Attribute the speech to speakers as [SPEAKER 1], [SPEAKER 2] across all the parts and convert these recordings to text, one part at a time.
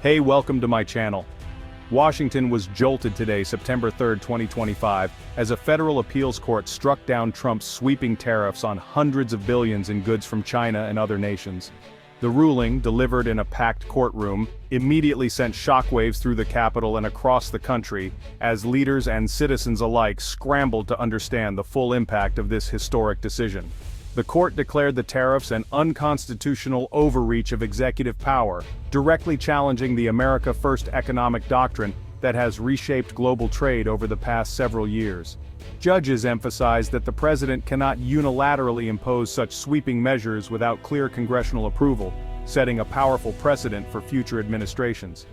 [SPEAKER 1] Hey, welcome to my channel. Washington was jolted today, September 3, 2025, as a federal appeals court struck down Trump's sweeping tariffs on hundreds of billions in goods from China and other nations. The ruling, delivered in a packed courtroom, immediately sent shockwaves through the Capitol and across the country, as leaders and citizens alike scrambled to understand the full impact of this historic decision. The court declared the tariffs an unconstitutional overreach of executive power, directly challenging the America First economic doctrine that has reshaped global trade over the past several years. Judges emphasized that the president cannot unilaterally impose such sweeping measures without clear congressional approval, setting a powerful precedent for future administrations.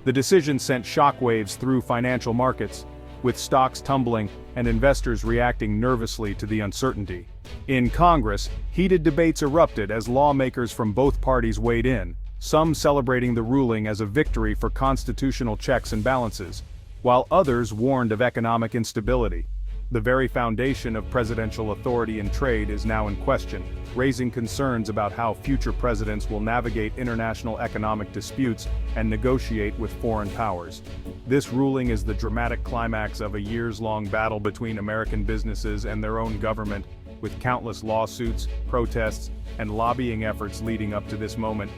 [SPEAKER 1] The decision sent shockwaves through financial markets, with stocks tumbling and investors reacting nervously to the uncertainty. In Congress, heated debates erupted as lawmakers from both parties weighed in, some celebrating the ruling as a victory for constitutional checks and balances, while others warned of economic instability. The very foundation of presidential authority in trade is now in question, raising concerns about how future presidents will navigate international economic disputes and negotiate with foreign powers. This ruling is the dramatic climax of a years-long battle between American businesses and their own government, with countless lawsuits, protests, and lobbying efforts leading up to this moment.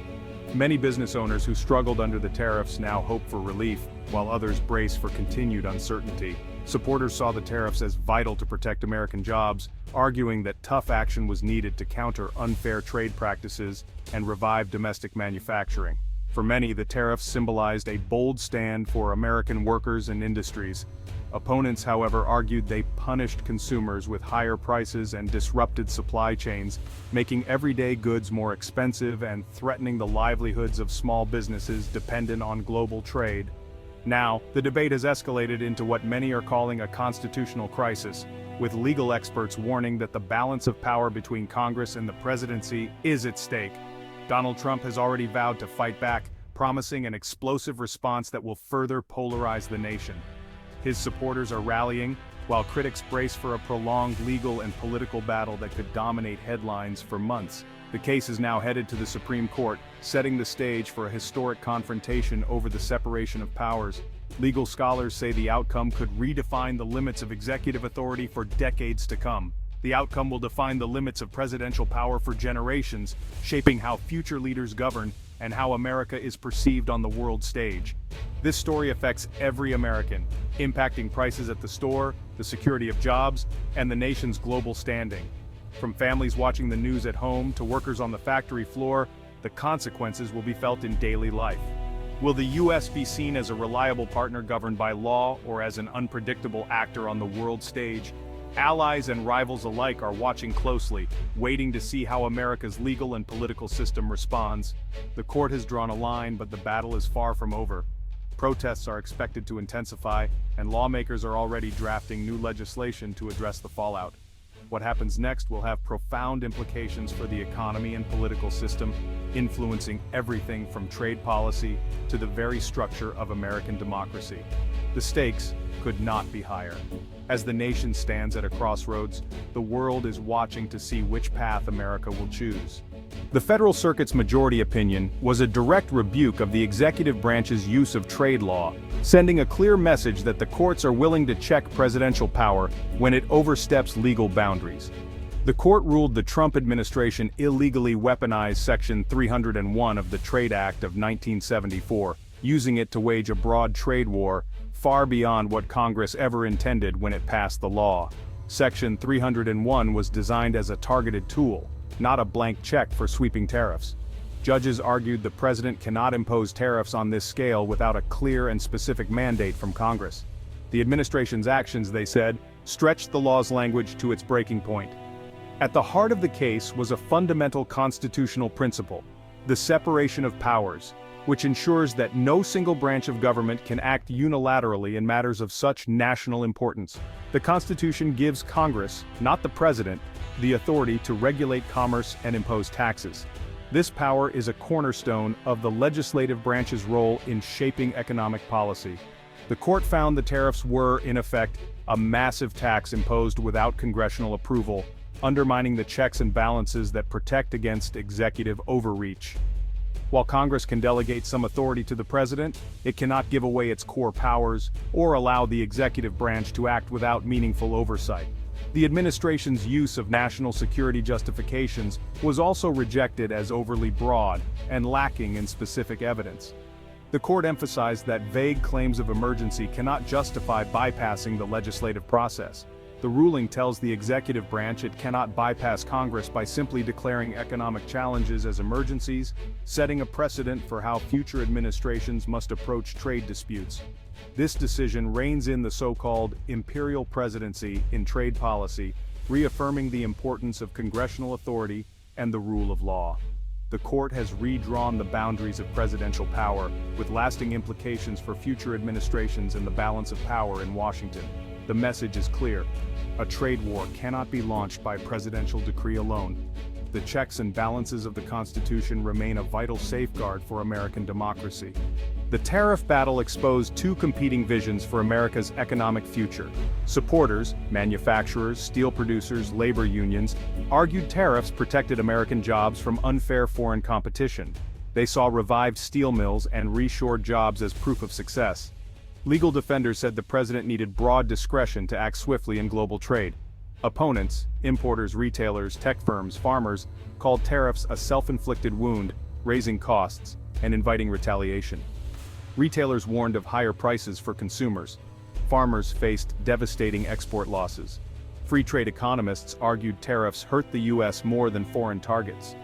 [SPEAKER 1] Many business owners who struggled under the tariffs now hope for relief, while others brace for continued uncertainty. Supporters saw the tariffs as vital to protect American jobs, arguing that tough action was needed to counter unfair trade practices and revive domestic manufacturing. For many, the tariffs symbolized a bold stand for American workers and industries. Opponents, however, argued they punished consumers with higher prices and disrupted supply chains, making everyday goods more expensive and threatening the livelihoods of small businesses dependent on global trade. Now, the debate has escalated into what many are calling a constitutional crisis, with legal experts warning that the balance of power between Congress and the presidency is at stake. Donald Trump has already vowed to fight back, promising an explosive response that will further polarize the nation. His supporters are rallying, while critics brace for a prolonged legal and political battle that could dominate headlines for months. The case is now headed to the Supreme Court, setting the stage for a historic confrontation over the separation of powers. Legal scholars say the outcome could redefine the limits of executive authority for decades to come. The outcome will define the limits of presidential power for generations, shaping how future leaders govern and how America is perceived on the world stage. This story affects every American, impacting prices at the store, the security of jobs, and the nation's global standing. From families watching the news at home to workers on the factory floor, the consequences will be felt in daily life. Will the U.S. be seen as a reliable partner governed by law or as an unpredictable actor on the world stage? Allies and rivals alike are watching closely, waiting to see how America's legal and political system responds. The court has drawn a line, but the battle is far from over. Protests are expected to intensify, and lawmakers are already drafting new legislation to address the fallout. What happens next will have profound implications for the economy and political system, influencing everything from trade policy to the very structure of American democracy. The stakes could not be higher. As the nation stands at a crossroads, the world is watching to see which path America will choose. The Federal Circuit's majority opinion was a direct rebuke of the executive branch's use of trade law, sending a clear message that the courts are willing to check presidential power when it oversteps legal boundaries. The court ruled the Trump administration illegally weaponized Section 301 of the Trade Act of 1974, using it to wage a broad trade war, far beyond what Congress ever intended when it passed the law. Section 301 was designed as a targeted tool, not a blank check for sweeping tariffs. Judges argued the president cannot impose tariffs on this scale without a clear and specific mandate from Congress. The administration's actions, they said, stretched the law's language to its breaking point. At the heart of the case was a fundamental constitutional principle, the separation of powers, which ensures that no single branch of government can act unilaterally in matters of such national importance. The Constitution gives Congress, not the president, the authority to regulate commerce and impose taxes. This power is a cornerstone of the legislative branch's role in shaping economic policy. The court found the tariffs were, in effect, a massive tax imposed without congressional approval, undermining the checks and balances that protect against executive overreach. While Congress can delegate some authority to the president, it cannot give away its core powers or allow the executive branch to act without meaningful oversight. The administration's use of national security justifications was also rejected as overly broad and lacking in specific evidence. The court emphasized that vague claims of emergency cannot justify bypassing the legislative process. The ruling tells the executive branch it cannot bypass Congress by simply declaring economic challenges as emergencies, setting a precedent for how future administrations must approach trade disputes. This decision reins in the so-called imperial presidency in trade policy, reaffirming the importance of congressional authority and the rule of law. The court has redrawn the boundaries of presidential power, with lasting implications for future administrations and the balance of power in Washington. The message is clear. A trade war cannot be launched by presidential decree alone. The checks and balances of the Constitution remain a vital safeguard for American democracy. The tariff battle exposed two competing visions for America's economic future. Supporters, manufacturers, steel producers, labor unions, argued tariffs protected American jobs from unfair foreign competition. They saw revived steel mills and reshored jobs as proof of success. Legal defenders said the president needed broad discretion to act swiftly in global trade. Opponents, importers, retailers, tech firms, farmers, called tariffs a self-inflicted wound, raising costs and inviting retaliation. Retailers warned of higher prices for consumers. Farmers faced devastating export losses. Free trade economists argued tariffs hurt the U.S. more than foreign targets.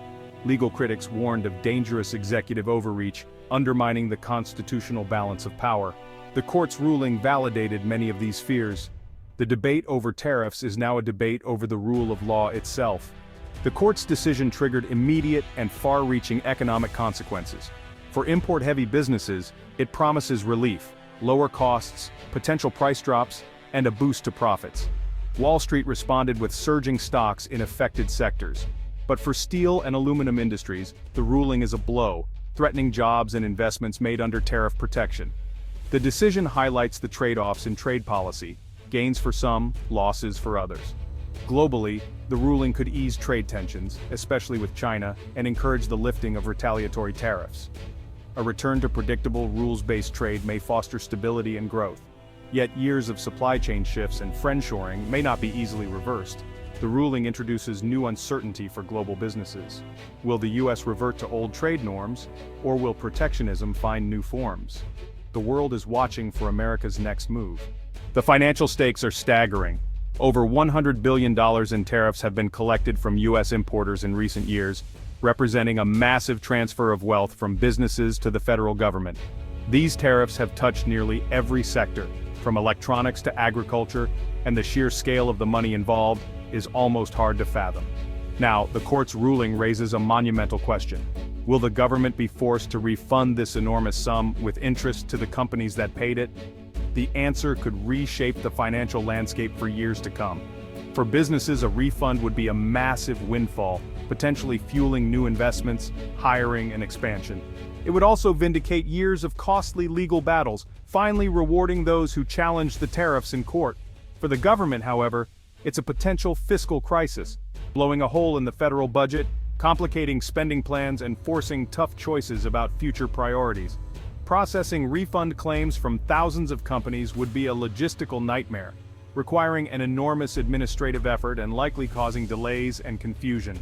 [SPEAKER 1] Legal critics warned of dangerous executive overreach, undermining the constitutional balance of power. The court's ruling validated many of these fears. The debate over tariffs is now a debate over the rule of law itself. The court's decision triggered immediate and far-reaching economic consequences. For import-heavy businesses, it promises relief, lower costs, potential price drops, and a boost to profits. Wall Street responded with surging stocks in affected sectors. But for steel and aluminum industries, the ruling is a blow, threatening jobs and investments made under tariff protection. The decision highlights the trade-offs in trade policy, gains for some, losses for others. Globally, the ruling could ease trade tensions, especially with China, and encourage the lifting of retaliatory tariffs. A return to predictable, rules-based trade may foster stability and growth. Yet years of supply chain shifts and friendshoring may not be easily reversed. The ruling introduces new uncertainty for global businesses. Will the U.S. revert to old trade norms, or will protectionism find new forms? The world is watching for America's next move. The financial stakes are staggering. Over $100 billion in tariffs have been collected from U.S. importers in recent years, representing a massive transfer of wealth from businesses to the federal government. These tariffs have touched nearly every sector, from electronics to agriculture, and the sheer scale of the money involved is almost hard to fathom. Now, the court's ruling raises a monumental question. Will the government be forced to refund this enormous sum with interest to the companies that paid it? The answer could reshape the financial landscape for years to come. For businesses, a refund would be a massive windfall, potentially fueling new investments, hiring, and expansion. It would also vindicate years of costly legal battles, finally rewarding those who challenged the tariffs in court. For the government, however, it's a potential fiscal crisis, blowing a hole in the federal budget, complicating spending plans, and forcing tough choices about future priorities. Processing refund claims from thousands of companies would be a logistical nightmare, requiring an enormous administrative effort and likely causing delays and confusion.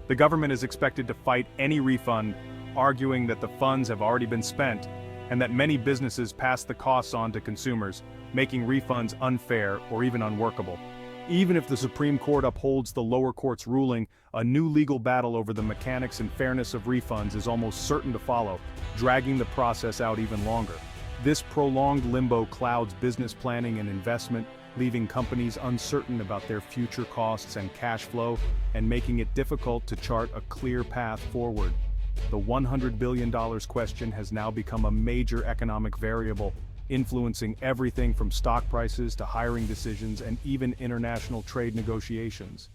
[SPEAKER 1] The government is expected to fight any refund, arguing that the funds have already been spent, and that many businesses pass the costs on to consumers, making refunds unfair or even unworkable. Even if the Supreme Court upholds the lower court's ruling, a new legal battle over the mechanics and fairness of refunds is almost certain to follow, dragging the process out even longer. This prolonged limbo clouds business planning and investment, leaving companies uncertain about their future costs and cash flow, and making it difficult to chart a clear path forward. The $100 billion question has now become a major economic variable, influencing everything from stock prices to hiring decisions and even international trade negotiations.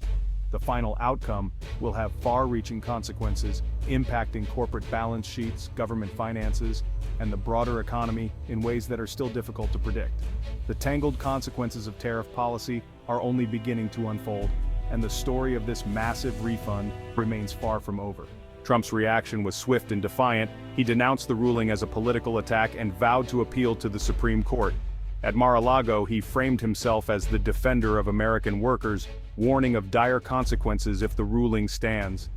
[SPEAKER 1] The final outcome will have far-reaching consequences, impacting corporate balance sheets, government finances, and the broader economy in ways that are still difficult to predict. The tangled consequences of tariff policy are only beginning to unfold, and the story of this massive refund remains far from over. Trump's reaction was swift and defiant. He denounced the ruling as a political attack and vowed to appeal to the Supreme Court. At Mar-a-Lago, he framed himself as the defender of American workers, warning of dire consequences if the ruling stands.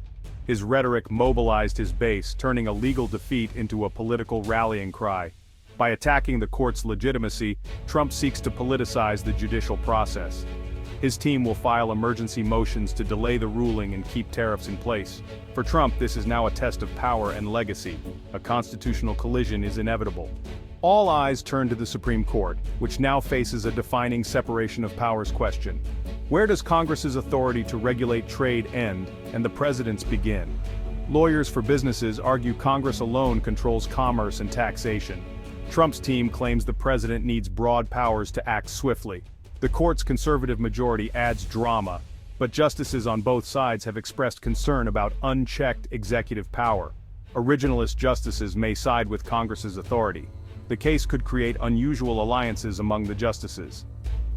[SPEAKER 1] His rhetoric mobilized his base, turning a legal defeat into a political rallying cry. By attacking the court's legitimacy, Trump seeks to politicize the judicial process. His team will file emergency motions to delay the ruling and keep tariffs in place. For Trump, this is now a test of power and legacy. A constitutional collision is inevitable. All eyes turn to the Supreme Court, which now faces a defining separation of powers question. Where does Congress's authority to regulate trade end and the president's begin? Lawyers for businesses argue Congress alone controls commerce and taxation. Trump's team claims the president needs broad powers to act swiftly. The court's conservative majority adds drama, but justices on both sides have expressed concern about unchecked executive power. Originalist justices may side with Congress's authority. The case could create unusual alliances among the justices.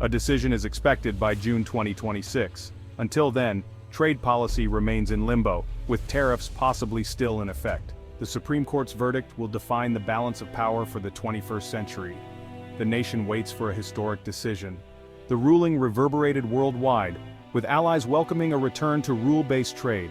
[SPEAKER 1] A decision is expected by June 2026. Until then, trade policy remains in limbo, with tariffs possibly still in effect. The Supreme Court's verdict will define the balance of power for the 21st century. The nation waits for a historic decision. The ruling reverberated worldwide, with allies welcoming a return to rule-based trade.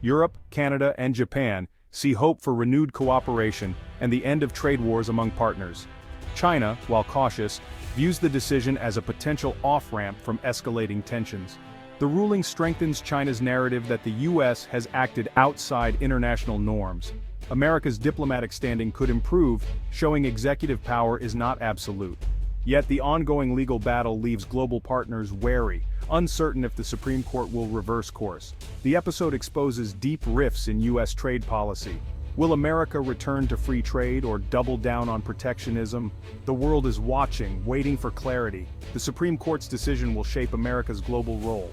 [SPEAKER 1] Europe, Canada, and Japan see hope for renewed cooperation and the end of trade wars among partners. China, while cautious, views the decision as a potential off-ramp from escalating tensions. The ruling strengthens China's narrative that the U.S. has acted outside international norms. America's diplomatic standing could improve, showing executive power is not absolute. Yet the ongoing legal battle leaves global partners wary, uncertain if the Supreme Court will reverse course. The episode exposes deep rifts in U.S. trade policy. Will America return to free trade or double down on protectionism? The world is watching, waiting for clarity. The Supreme Court's decision will shape America's global role.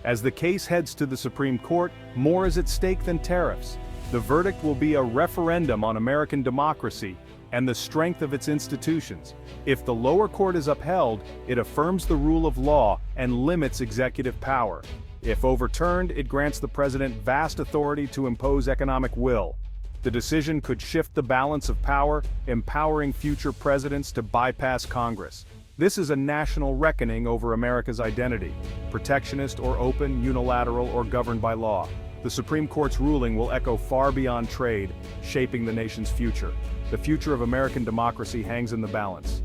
[SPEAKER 1] As the case heads to the Supreme Court, more is at stake than tariffs. The verdict will be a referendum on American democracy and the strength of its institutions. If the lower court is upheld, it affirms the rule of law and limits executive power. If overturned, it grants the president vast authority to impose economic will. The decision could shift the balance of power, empowering future presidents to bypass Congress. This is a national reckoning over America's identity, protectionist or open, unilateral or governed by law. The Supreme Court's ruling will echo far beyond trade, shaping the nation's future. The future of American democracy hangs in the balance.